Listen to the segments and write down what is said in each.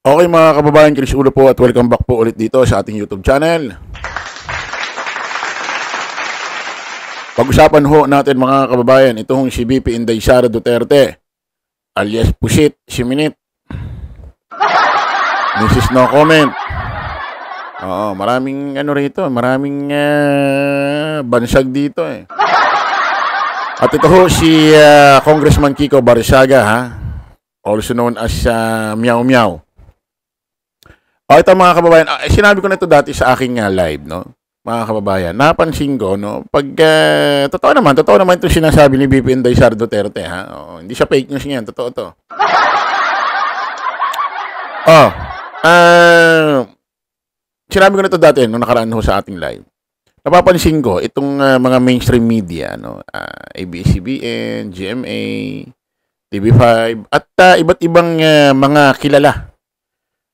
Okay mga kababayan, Chris Ulo po at welcome back po ulit dito sa ating YouTube channel. Pag-usapan ho natin mga kababayan, itong si VP Inday Sara Duterte alias Pusit Siminit. Mrs. No Comment. Oo, maraming rito, maraming bansag dito eh. At ito ho si Congressman Kiko Barsaga, also known as Meow Meow. Ito mga kababayan, sinabi ko na ito dati sa aking live, no? Mga kababayan, napansin ko, no? Pag, totoo naman ito sinasabi ni VP Inday Sara Duterte, ha? Hindi siya fake news niyan, totoo to. Sinabi ko na ito dati, nung nakaraan ho sa ating live. Napapansin ko, itong mga mainstream media, no? ABS-CBN, GMA, TV5, at iba't ibang mga kilala,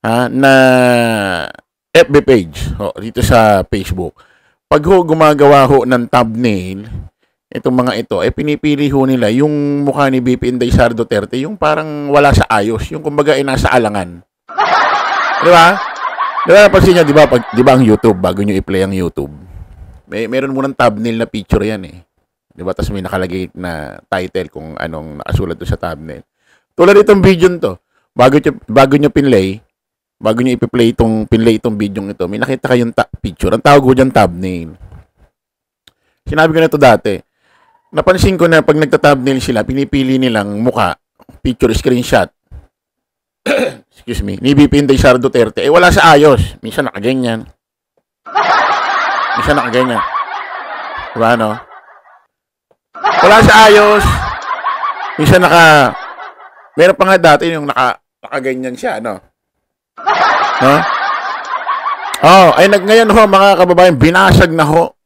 na FB page dito sa Facebook. Pag ho gumagawa ho ng thumbnail, itong mga ito, pinipili ho nila yung mukha ni VP Inday Sara Duterte, yung parang wala sa ayos, yung kumbaga nasa alangan. Di ba? Di ba napansin niya, di ba ang YouTube, bago nyo i-play ang YouTube, meron mo ng thumbnail na picture yan eh. Di ba? Tapos may nakalagay na title kung anong nakasulat doon sa thumbnail. Tulad itong video to, bago nyo pinlay, bago nyo i-play pinlay itong video ito, may nakita kayong picture. Ang tawag ko dyan, thumbnail. Sinabi ko na ito dati. Napansin ko na pag nagta-thumbnail sila, pinipili nilang mukha, picture, screenshot. Excuse me. Ni VP Inday Sara Duterte. Wala sa ayos. Minsan nakaganyan. Diba, no? Wala sa ayos. Minsan meron pa nga dati yung nakaganyan siya, no? Ngayon ho mga kababayan, binasag na ho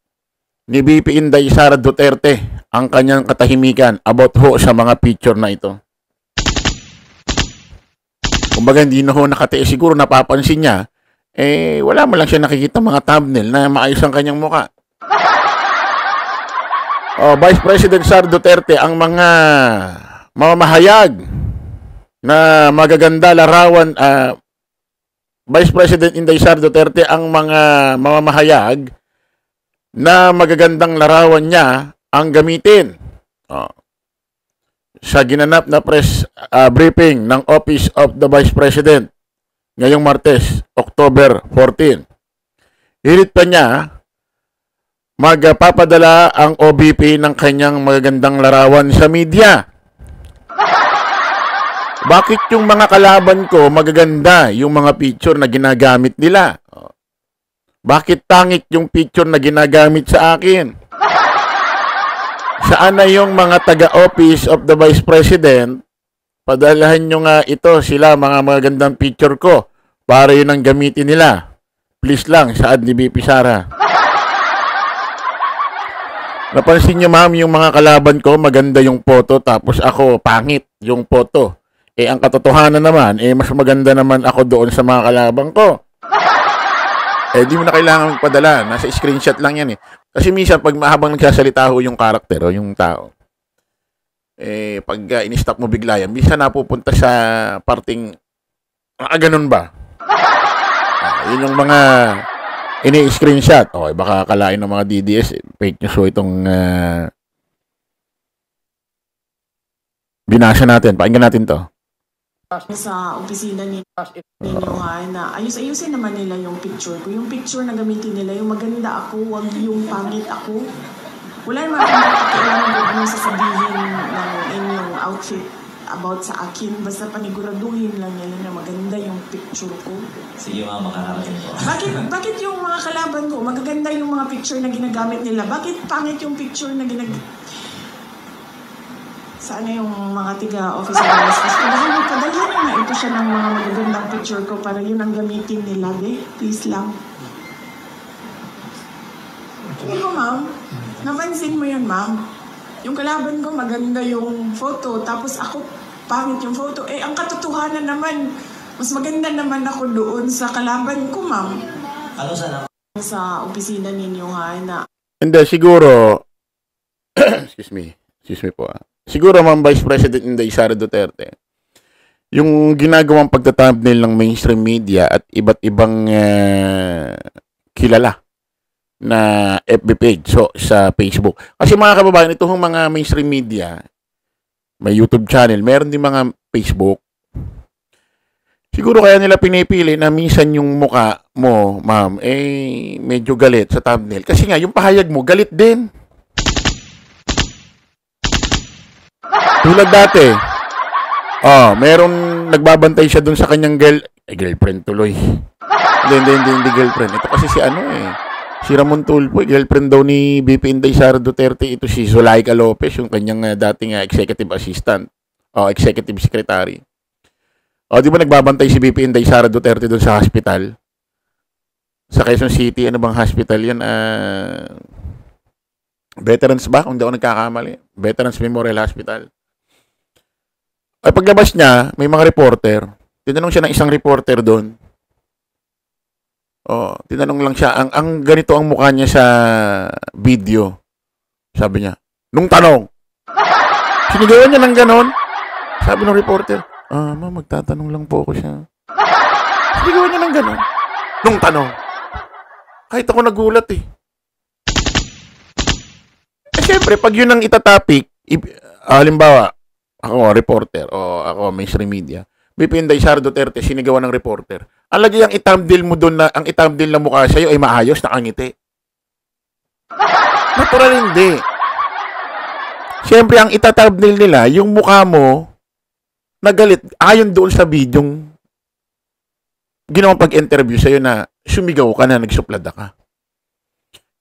ni VP Inday Sara Duterte ang kanyang katahimikan about ho sa mga picture na ito. Kumbaga hindi na ho nakatiis, siguro napapansin niya, wala mo lang siya nakikita mga thumbnail na maayos ang kanyang muka. Vice President Sara Duterte, ang mga mamamahayag na magaganda larawan, Vice President Inday Sara Duterte, ang mga mamamahayag na magagandang larawan niya ang gamitin sa ginanap na press briefing ng Office of the Vice President ngayong Martes, October 14. Hirit pa niya magpapadala ang OVP ng kanyang magagandang larawan sa media. Bakit yung mga kalaban ko magaganda yung mga picture na ginagamit nila? Bakit tangit yung picture na ginagamit sa akin? Saan na yung mga taga-office of the Vice President? Padalahan nyo nga ito, sila mga magagandang picture ko para yun ang gamitin nila. Please lang, saad ni VP Sara. Napansin nyo ma'am, yung mga kalaban ko maganda yung photo tapos ako pangit yung photo. Ang katotohanan naman, mas maganda naman ako doon sa mga kalabang ko. Di mo na kailangan magpadala. Nasa screenshot lang yan eh. Kasi minsan, pag mahabang nagsasalita ho yung karakter o yung tao, pag in-stop mo bigla yan, minsan napupunta sa parting, ganun ba? Yun yung mga ini-screenshot. Baka akalain ng mga DDS, fake news ho itong binasa natin. Pakinggan natin to. Sa opisina ninyo na ayusin naman nila yung picture ko. Yung picture na gamitin nila, yung maganda ako, wag yung pangit ako. Wala naman akong kailangan kung ano sasabihin ng inyong outfit about sa akin. Basta paniguraduhin lang nila na maganda yung picture ko. Sige mga makakarating ko. Bakit yung mga kalaban ko, magaganda yung mga picture na ginagamit nila? Bakit pangit yung picture na Sana yung mga tiga-office of justice. Padalhan na ito siya ng mga magagandang picture ko para yun ang gamitin nila. Please lang. Hindi ko, ma'am. Napansin mo yun, ma'am. Yung kalaban ko, maganda yung photo. Tapos ako, pangit yung photo. Ang katotohanan naman, mas maganda naman ako doon sa kalaban ko, ma'am. Ano sana? Sa opisina ninyo na... Hindi, siguro... Excuse me po. Siguro, Ma'am Vice President Inday Sara Duterte, yung ginagawang pagta-thumbnail ng mainstream media at iba't ibang kilala na FB page sa Facebook. Kasi mga kababayan, itong mga mainstream media, may YouTube channel, meron din mga Facebook. Siguro kaya nila pinipili na minsan yung muka mo, ma'am, medyo galit sa thumbnail. Kasi nga, yung pahayag mo, galit din. Tulad dati, meron nagbabantay siya dun sa kanyang girlfriend tuloy. Hindi girlfriend. Ito kasi si Ramon Tulfo, girlfriend daw ni VP Inday Sara Duterte. Ito si Zulaika Lopez, yung kanyang dating executive assistant, executive secretary. Di ba nagbabantay si VP Inday Sara Duterte dun sa hospital? Sa Quezon City, ano bang hospital yan? Veterans ba? Kung di ako nagkakamali. Veterans Memorial Hospital. Ay paglabas niya, may mga reporter. Tinanong siya ng isang reporter doon. Tinanong lang siya, ang ganito ang mukha niya sa video. Sabi niya, nung tanong. Sinigawan niya ng ganon. Sabi ng reporter, ma'am, magtatanong lang po ako siya. Sinigawan niya ng ganon. Nung tanong. Kahit ako nagulat eh. Siyempre, pag yun ang itatopic, halimbawa, ako, reporter, o ako, mainstream media, VP Inday Sara Duterte, sinigawan ng reporter. Ang lagi ang itamdil mo doon na, ang itamdil na mukha sa'yo ay maayos, nakangiti. Natural hindi. Siyempre, ang itatamdil nila, yung mukha mo, nagalit, ayon doon sa bidyong ginawang pag-interview sa'yo na sumigaw ka na, nagsuplada ka.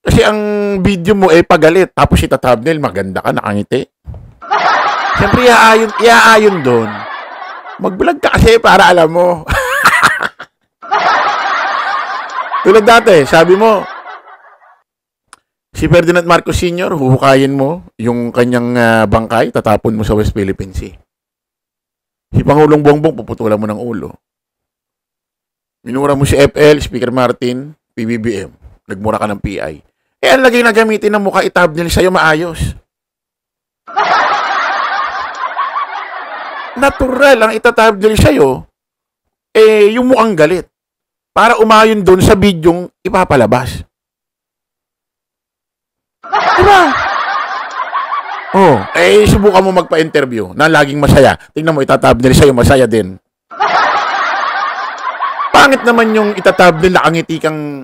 Kasi ang video mo ay pagalit, tapos ita-thumbnail, maganda ka, nakangiti. Siyempre, iaayon doon. Mag-vlog ka kasi para alam mo. Tulad dati, sabi mo, si Ferdinand Marcos Sr., huhukayin mo yung kanyang bangkay, tatapon mo sa West Philippine Sea. Si Pangulong Bongbong, puputulan mo ng ulo. Minura mo si FL, Speaker Martin, PBBM. Nagmura ka ng PI. Ang lagi na gamitin ng mukha, itabnil sa'yo maayos. Natural ang itatabnil sa'yo, yung mukhang galit. Para umayon doon sa bidyong ipapalabas. Diba? Subukan mo magpa-interview na laging masaya. Tingnan mo, itatabnil sa'yo, masaya din. Pangit naman yung itatabnil, nakangiti kang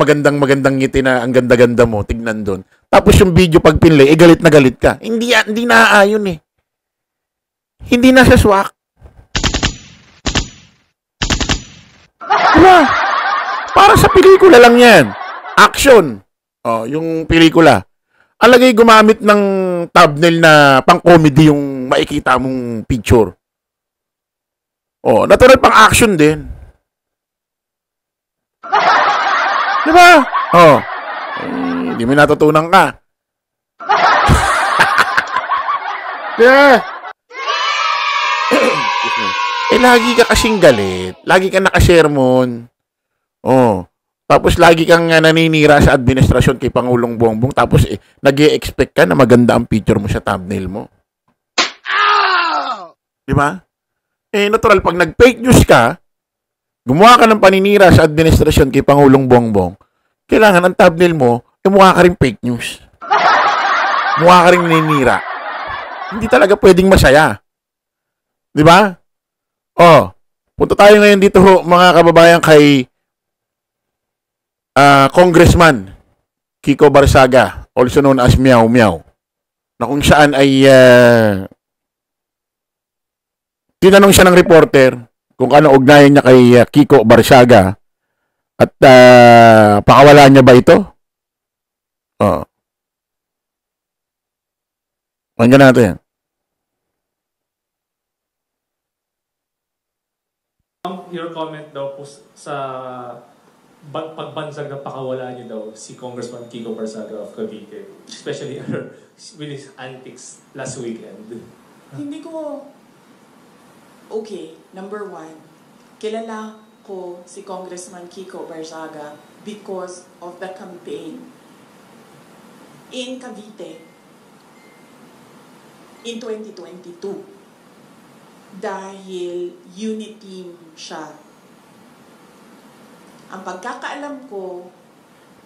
magandang ngiti na ang ganda-ganda mo, tignan doon. Tapos yung video pag pinlay, galit na galit ka. Hindi naaayon eh. Hindi na sa swak. Diba? Para sa pelikula lang yan. Action. Yung pelikula. Alagay gumamit ng thumbnail na pang-comedy yung makikita mong picture. Natural pang-action din. Diba? Hindi mo natutunan ka. Diba? Lagi ka kasing galit. Lagi ka naka-sermon. Tapos lagi kang naninira sa administrasyon kay Pangulong Bongbong. Tapos nag-e-expect ka na maganda ang picture mo sa thumbnail mo. Diba? Natural, pag nag-fake news ka, gumawa ka ng paninira sa administrasyon kay Pangulong Bongbong, kailangan ang thumbnail mo, mukha ka rin fake news. Mukha ka rin naninira. Hindi talaga pwedeng masaya. Diba? Punta tayo ngayon dito mga kababayan kay Congressman Kiko Barsaga, also known as Meow Meow, na kung saan ay tinanong siya ng reporter kung ano ugnayan niya kay Kiko Barsaga at pakawalan niya ba ito? Pakinggan natin. Your comment daw po sa pagbansag na pakawalaan niyo daw si Congressman Kiko Barsaga of Cavite, especially with his antics last weekend. Hindi ko... Okay, number one, kilala ko si Congressman Kiko Barsaga because of the campaign in Cavite in 2022. dahil unity siya. Ang pagkakaalam ko,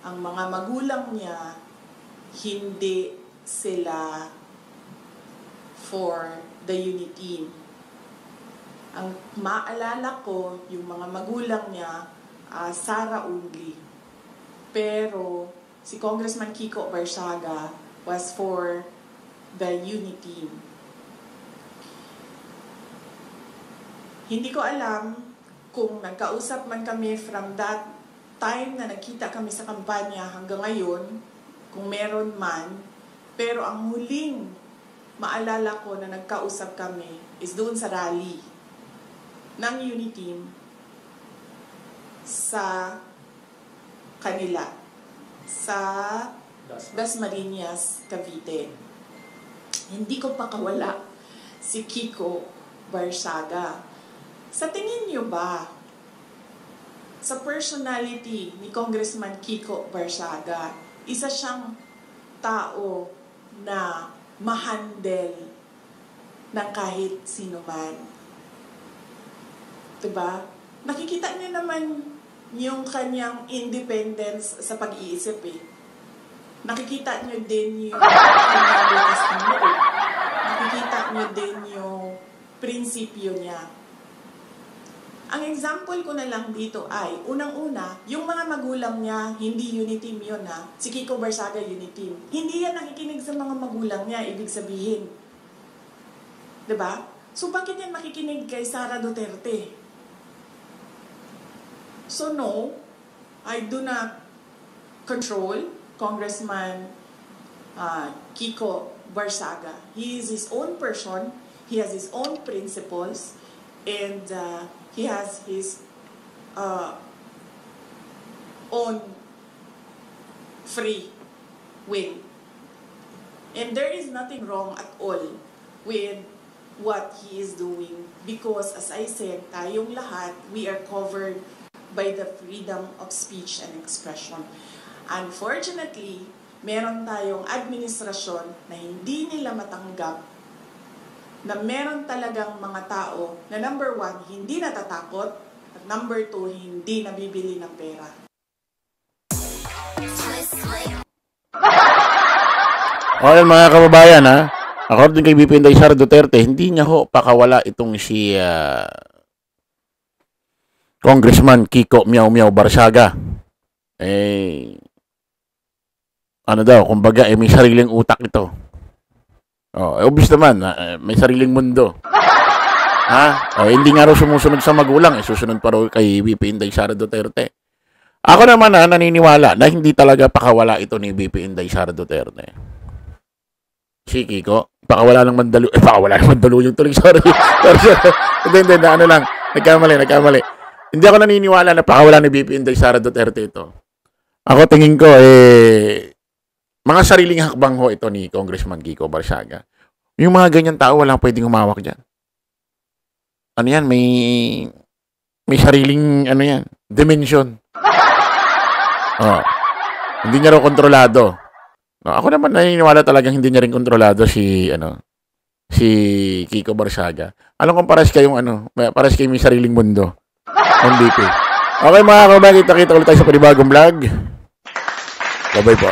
ang mga magulang niya, hindi sila for the unity. Ang maalala ko, yung mga magulang niya, Sara only. Pero si Congressman Kiko Barsaga was for the unity. Hindi ko alam kung nagkausap man kami from that time na nagkita kami sa kampanya hanggang ngayon, kung meron man, pero ang huling maalala ko na nagkausap kami is doon sa rally ng Unity sa kanila, sa Dasmariñas, Cavite. Hindi ko pakawala si Kiko Barsaga. Sa tingin niyo ba, sa personality ni Congressman Kiko Barsaga, isa siyang tao na ma-handle ng kahit sino man? Diba? Nakikita niyo naman yung kanyang independence sa pag-iisip eh. Nakikita niyo din yung kanyang lakas ng loob. Nakikita niyo din yung prinsipyo niya. Ang example ko na lang dito ay, unang-una, yung mga magulang niya, hindi unity yun ha. Si Kiko Barsaga unity. Hindi yan nakikinig sa mga magulang niya, ibig sabihin. Diba? So bakit yan makikinig kay Sara Duterte? So no, I do not control Congressman Kiko Barsaga. He is his own person, he has his own principles, and he has his own free will. And there is nothing wrong at all with what he is doing because, as I said, tayong lahat, we are covered by the freedom of speech and expression. Unfortunately, meron tayong administrasyon na hindi nila matanggap na meron talagang mga tao na number 1, hindi natatakot, at number 2, hindi nabibili ng pera. Okay mga kababayan ha, according kay VP Inday Sara Duterte, hindi niya ho pakawala itong si Congressman Kiko Meow Meow Barsaga. Ano daw, kumbaga may sariling utak ito. Obvious naman, may sariling mundo. Hindi nga raw sumusunod sa magulang, susunod pa raw kay VP Inday Sara Duterte. Ako naman naniniwala na hindi talaga pakawala ito ni VP Inday Sara Duterte. Si Kiko, pakawala ng mandalo, pakawala ng mandalo yung tuloy, sorry. Hindi, ano lang, nagkamali. Hindi ako naniniwala na pakawala ni VP Inday Sara Duterte ito. Ako tingin ko, mga sariling hakbang ho ito ni Congressman Kiko Barsaga. Yung mga ganyan tao, walang pwedeng humawak dyan. Ano yan? May sariling, dimension. Hindi niya raw kontrolado. Ako naman naniniwala talagang hindi niya rin kontrolado si Kiko Barsaga. Alam kong pares kayong pares kayong may sariling mundo. MVP. Okay mga kababayan, kita ulit tayo sa panibagong vlog. Bye-bye po.